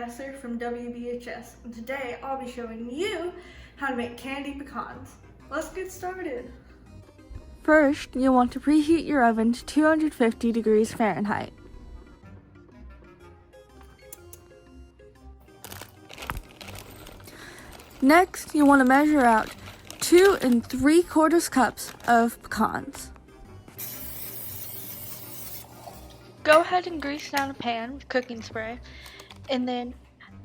Messer from WBHS, and today I'll be showing you how to make candy pecans. Let's get started. First, you'll want to preheat your oven to 250 degrees Fahrenheit. Next, you'll want to measure out 2 3/4 cups of pecans. Go ahead and grease down a pan with cooking spray, and then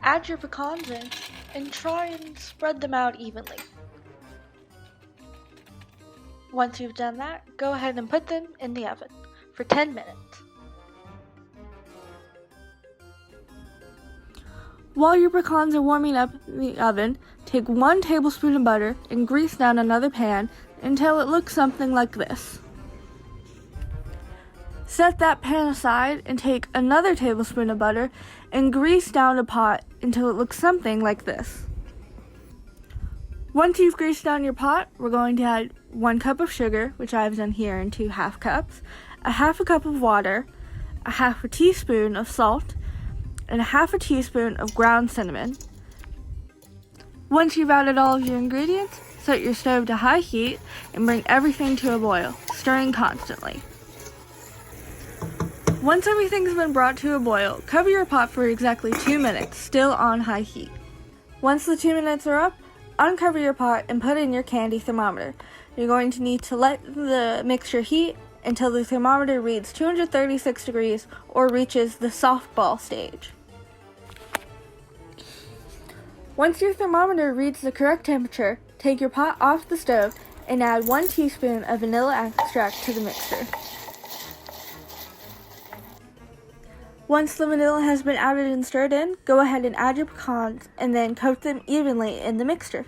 add your pecans in and try and spread them out evenly. Once you've done that, go ahead and put them in the oven for 10 minutes. While your pecans are warming up in the oven, take 1 tablespoon of butter and grease down another pan until it looks something like this. Set that pan aside and take another tablespoon of butter and grease down a pot until it looks something like this. Once you've greased down your pot, we're going to add 1 cup of sugar, which I've done here in 2 half cups, a half a cup of water, a half a teaspoon of salt, and a half a teaspoon of ground cinnamon. Once you've added all of your ingredients, set your stove to high heat and bring everything to a boil, stirring constantly. Once everything's been brought to a boil, cover your pot for exactly 2 minutes, still on high heat. Once the 2 minutes are up, uncover your pot and put in your candy thermometer. You're going to need to let the mixture heat until the thermometer reads 236 degrees or reaches the softball stage. Once your thermometer reads the correct temperature, take your pot off the stove and add 1 teaspoon of vanilla extract to the mixture. Once the vanilla has been added and stirred in, go ahead and add your pecans and then coat them evenly in the mixture.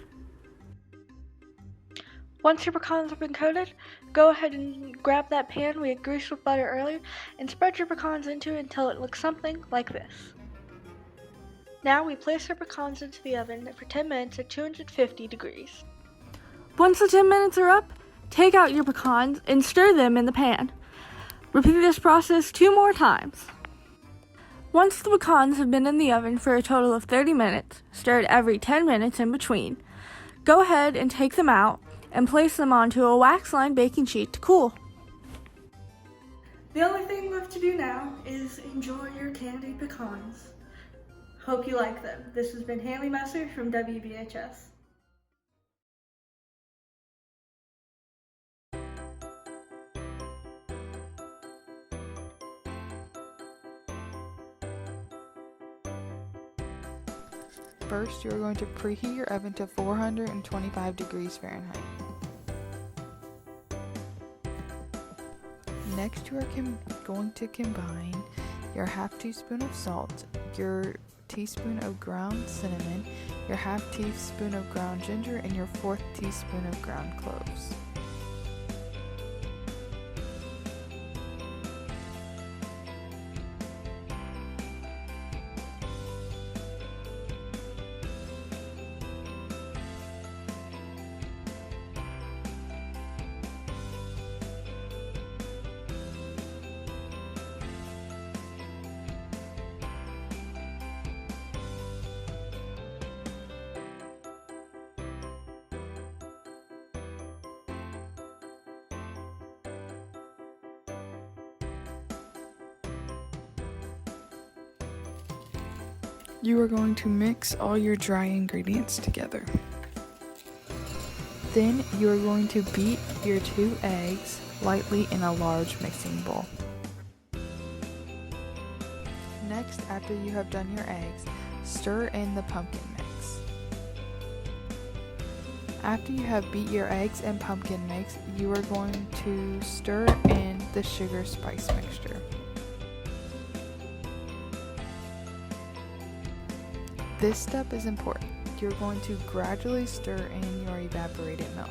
Once your pecans have been coated, go ahead and grab that pan we had greased with butter earlier and spread your pecans into it until it looks something like this. Now we place our pecans into the oven for 10 minutes at 250 degrees. Once the 10 minutes are up, take out your pecans and stir them in the pan. Repeat this process 2 more times. Once the pecans have been in the oven for a total of 30 minutes, stirred every 10 minutes in between, go ahead and take them out and place them onto a wax-lined baking sheet to cool. The only thing left to do now is enjoy your candy pecans. Hope you like them. This has been Haley Messer from WBHS. First, you are going to preheat your oven to 425 degrees Fahrenheit. Next, you are going to combine your half teaspoon of salt, your teaspoon of ground cinnamon, your half teaspoon of ground ginger, and your 1/4 teaspoon of ground cloves. You are going to mix all your dry ingredients together. Then you are going to beat your 2 eggs lightly in a large mixing bowl. Next, after you have done your eggs, stir in the pumpkin mix. After you have beat your eggs and pumpkin mix, you are going to stir in the sugar spice mixture. This step is important. You're going to gradually stir in your evaporated milk.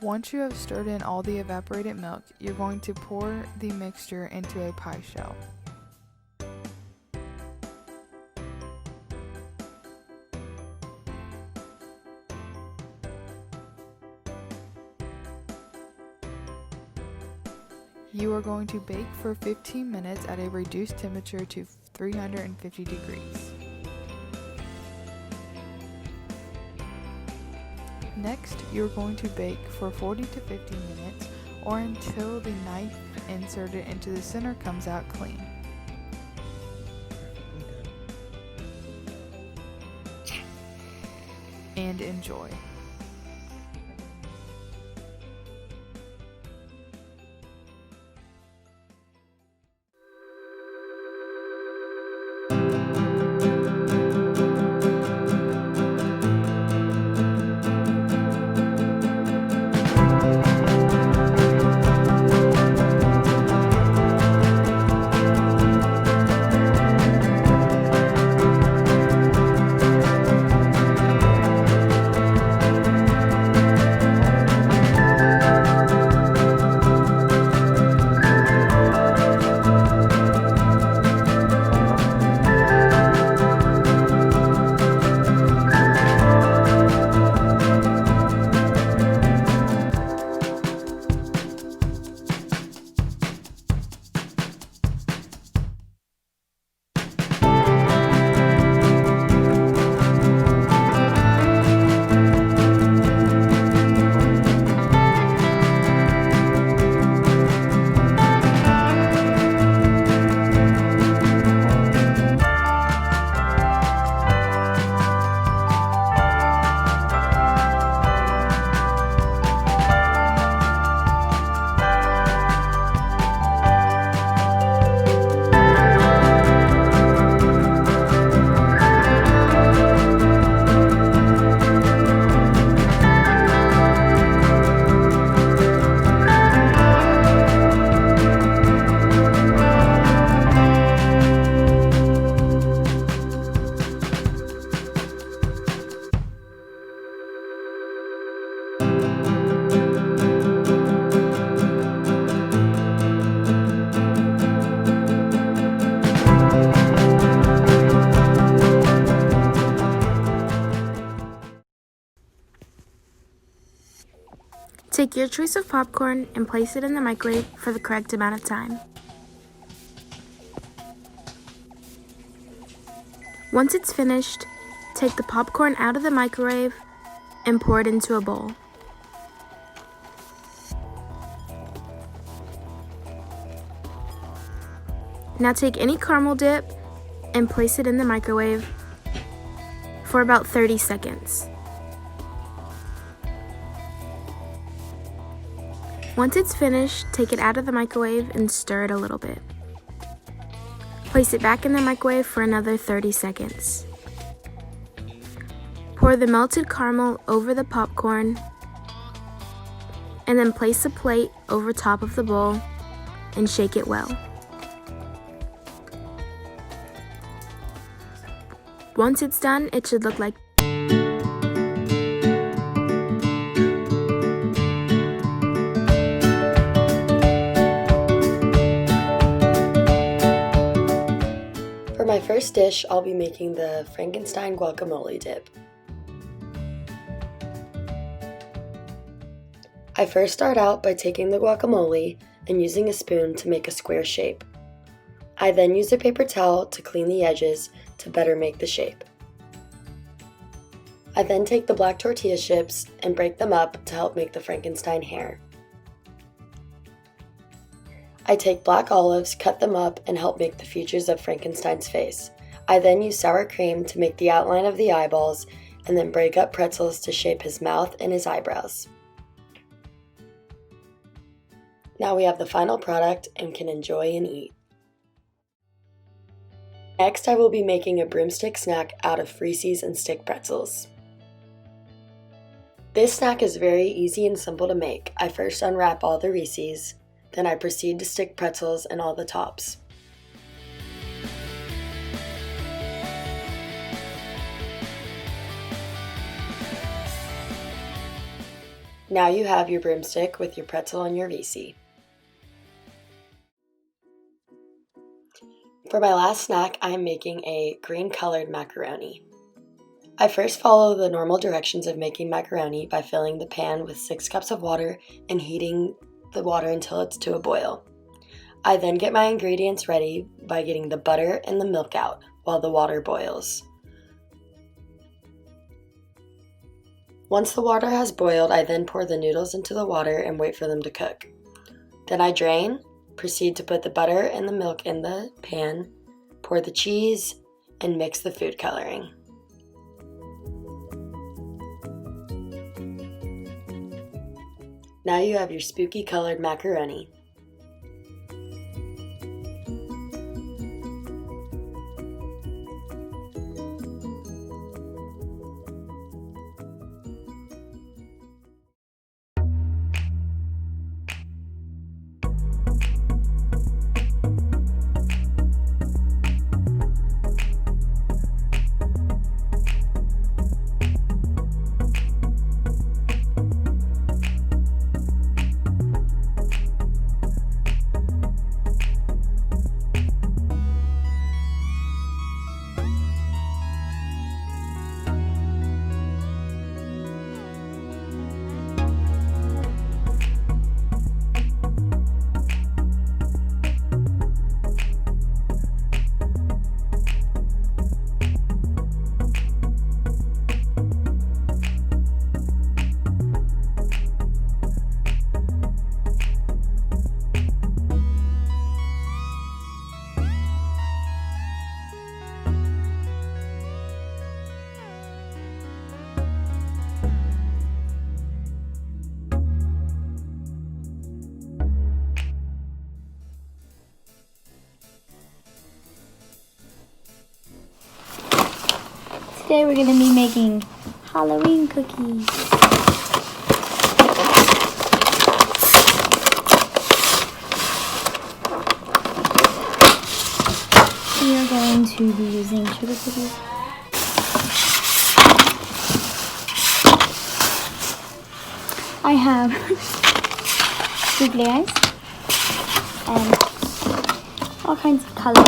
Once you have stirred in all the evaporated milk, you're going to pour the mixture into a pie shell. You are going to bake for 15 minutes at a reduced temperature to 350 degrees. Next, you're going to bake for 40 to 50 minutes or until the knife inserted into the center comes out clean. And enjoy. Take your choice of popcorn and place it in the microwave for the correct amount of time. Once it's finished, take the popcorn out of the microwave and pour it into a bowl. Now take any caramel dip and place it in the microwave for about 30 seconds. Once it's finished, take it out of the microwave and stir it a little bit. Place it back in the microwave for another 30 seconds. Pour the melted caramel over the popcorn and then place a plate over top of the bowl and shake it well. Once it's done, it should look like For my first dish, I'll be making the Frankenstein guacamole dip. I first start out by taking the guacamole and using a spoon to make a square shape. I then use a paper towel to clean the edges to better make the shape. I then take the black tortilla chips and break them up to help make the Frankenstein hair. I take black olives, cut them up, and help make the features of Frankenstein's face. I then use sour cream to make the outline of the eyeballs, and then break up pretzels to shape his mouth and his eyebrows. Now we have the final product and can enjoy and eat. Next, I will be making a broomstick snack out of Reese's and stick pretzels. This snack is very easy and simple to make. I first unwrap all the Reese's, then I proceed to stick pretzels and all the tops. Now you have your broomstick with your pretzel and your Reese. For my last snack, I am making a green colored macaroni. I first follow the normal directions of making macaroni by filling the pan with 6 cups of water and heating the water until it's to a boil. I then get my ingredients ready by getting the butter and the milk out while the water boils. Once the water has boiled, I then pour the noodles into the water and wait for them to cook. Then I drain, proceed to put the butter and the milk in the pan, pour the cheese, and mix the food coloring. Now you have your spooky colored macaroni. Today we're going to be making Halloween cookies. We are going to be using sugar cookies. I have googly eyes and all kinds of colors.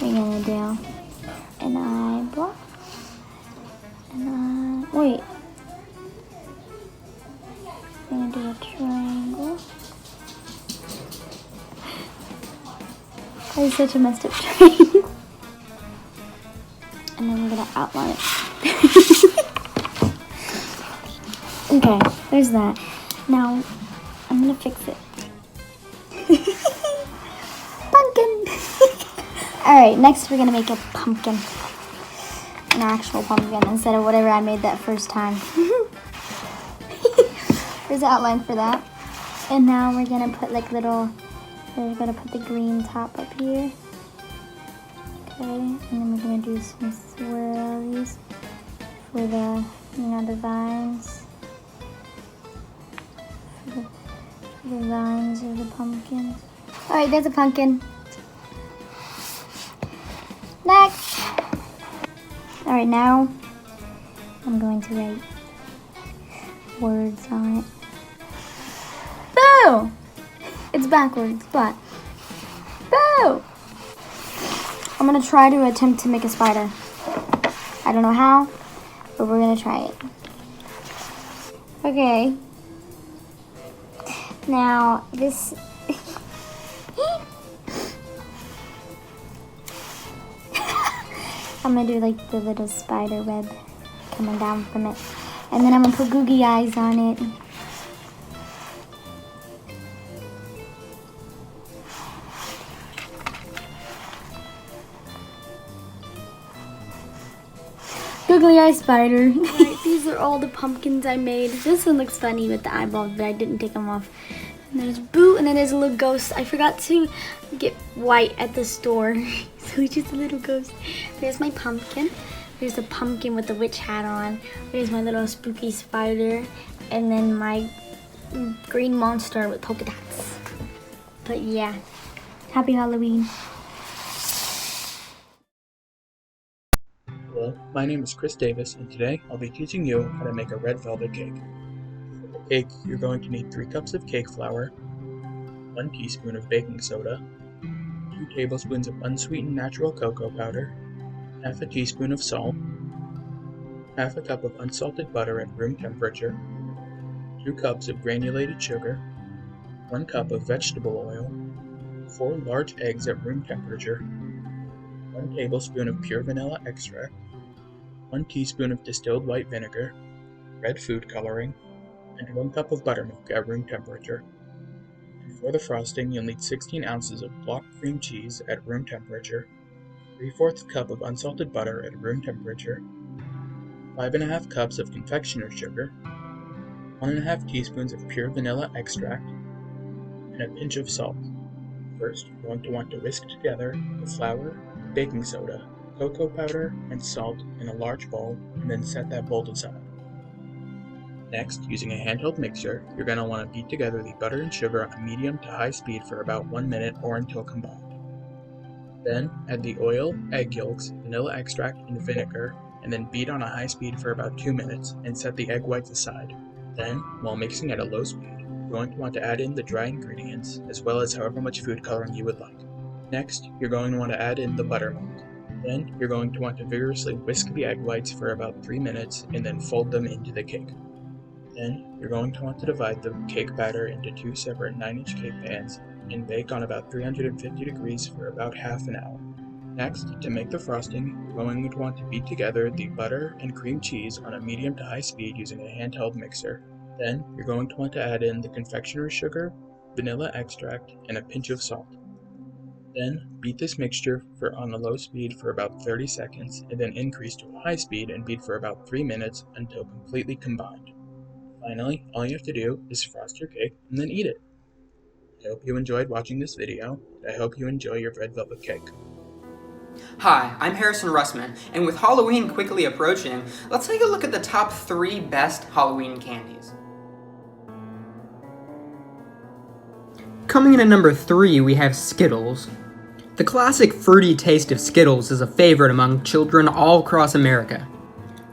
We're gonna do an eyeball and wait. We're gonna do a triangle. That is such a messed up triangle. And then we're gonna outline it. Okay, there's that. Now I'm gonna fix it. Pumpkin. Alright, next we're gonna make a pumpkin. An actual pumpkin instead of whatever I made that first time. There's the outline for that. And now we're gonna put like we're gonna put the green top up here. Okay, and then we're gonna do some swirlies for the, the vines. For the vines of the pumpkin. Alright, there's a pumpkin. Next! Alright, now I'm going to write words on it. Boo! It's backwards, but boo! I'm gonna try to attempt to make a spider. I don't know how, but we're gonna try it. Okay. Now, this... I'm gonna do like the little spider web coming down from it. And then I'm gonna put googly eyes on it. Googly eye spider. Alright, these are all the pumpkins I made. This one looks funny with the eyeballs, but I didn't take them off. And there's Boo, and then there's a little ghost. I forgot to get white at the store, so it's just a little ghost. There's my pumpkin. There's a pumpkin with the witch hat on. There's my little spooky spider, and then my green monster with polka dots. But yeah, happy Halloween. Hello, my name is Chris Davis, and today I'll be teaching you how to make a red velvet cake. For the cake, you're going to need 3 cups of cake flour, 1 teaspoon of baking soda, 2 tablespoons of unsweetened natural cocoa powder, half a teaspoon of salt, half a cup of unsalted butter at room temperature, 2 cups of granulated sugar, 1 cup of vegetable oil, 4 large eggs at room temperature, 1 tablespoon of pure vanilla extract, 1 teaspoon of distilled white vinegar, red food coloring, and 1 cup of buttermilk at room temperature. And for the frosting, you'll need 16 ounces of block cream cheese at room temperature, 3/4 cup of unsalted butter at room temperature, 5½ cups of confectioner's sugar, 1½ teaspoons of pure vanilla extract, and a pinch of salt. First, you're going to want to whisk together the flour, baking soda, cocoa powder, and salt in a large bowl, and then set that bowl aside. Next, using a handheld mixer, you're going to want to beat together the butter and sugar on medium to high speed for about 1 minute or until combined. Then, add the oil, egg yolks, vanilla extract, and vinegar, and then beat on a high speed for about 2 minutes and set the egg whites aside. Then, while mixing at a low speed, you're going to want to add in the dry ingredients, as well as however much food coloring you would like. Next, you're going to want to add in the buttermilk. Then, you're going to want to vigorously whisk the egg whites for about 3 minutes and then fold them into the cake. Then, you're going to want to divide the cake batter into 2 separate 9-inch cake pans and bake on about 350 degrees for about half an hour. Next, to make the frosting, you're going to want to beat together the butter and cream cheese on a medium to high speed using a handheld mixer. Then, you're going to want to add in the confectioner's sugar, vanilla extract, and a pinch of salt. Then, beat this mixture on a low speed for about 30 seconds, and then increase to a high speed and beat for about 3 minutes until completely combined. Finally, all you have to do is frost your cake and then eat it. I hope you enjoyed watching this video, and I hope you enjoy your red velvet cake. Hi, I'm Harrison Russman, and with Halloween quickly approaching, let's take a look at the top 3 best Halloween candies. Coming in at number 3, we have Skittles. The classic fruity taste of Skittles is a favorite among children all across America.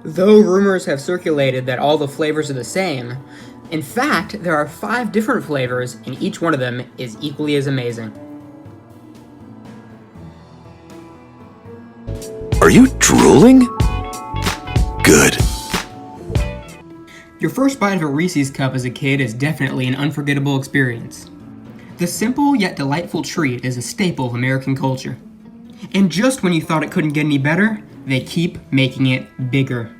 Though rumors have circulated that all the flavors are the same, in fact, there are 5 different flavors, and each one of them is equally as amazing. Are you drooling? Good. Your first bite of a Reese's cup as a kid is definitely an unforgettable experience. The simple yet delightful treat is a staple of American culture. And just when you thought it couldn't get any better, they keep making it bigger.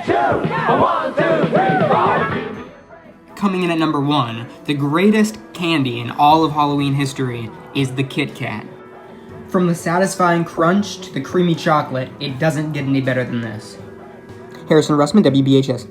2, 1, 2, 3, 4. Coming in at number 1, the greatest candy in all of Halloween history is the Kit Kat. From the satisfying crunch to the creamy chocolate, it doesn't get any better than this. Harrison Russman, WBHS.